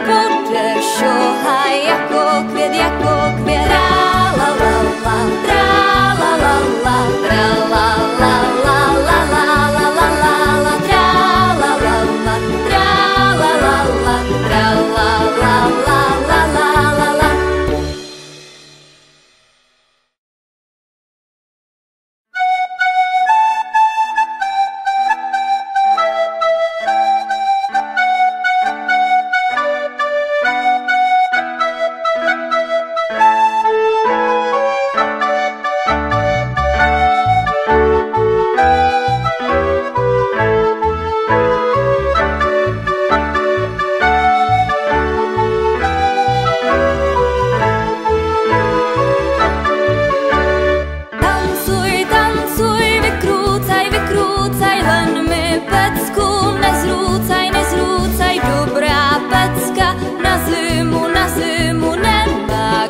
pět bude šohaj jako květ, jako květ. Tra la la la, tra la la la, tra la la la la la la la la la, tra la la la, tra la la la, tra la la la la la la la.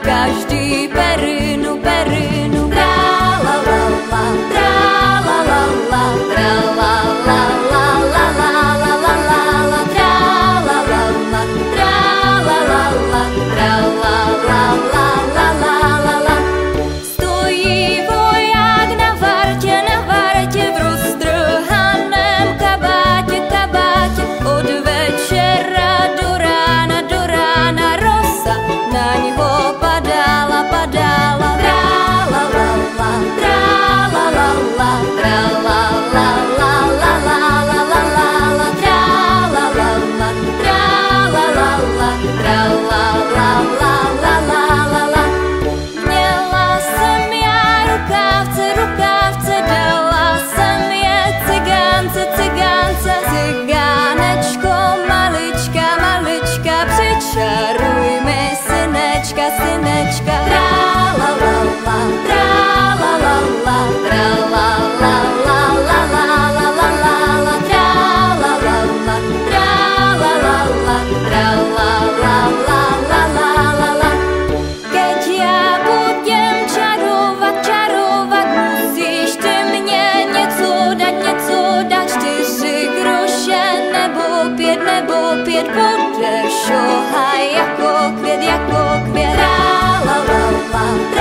Každý perinu, perinu. Tra la la la, tra la la la, tra la la la la la la la la la, tra la la la, tra la la la, tra la la la la la la la. Stojí voják na vartě v roztrhaném kabátě, kabátě. Od večera do rána rosa na něho padala, padala. Tra la la la, tra la la la, tra la la la la la la la la la, tra la la la, tra la la la, tra la la la la la la la. Měla jsem já rukávce, rukávce, dala jsem je cigánce, cigánce. Cigánečko, malička, malička, přičaruj mi synečka, synečka. Tra la la la, tra la la la, tra la la la la la la la la la, tra la la la, tra la la la, tra la la la la la la la. Keď já budem čarovat, čarovat, musíš ty mě něco dát, 4 groše nebo 5 bude šohaj jako květ, jako květ. Tra la la la.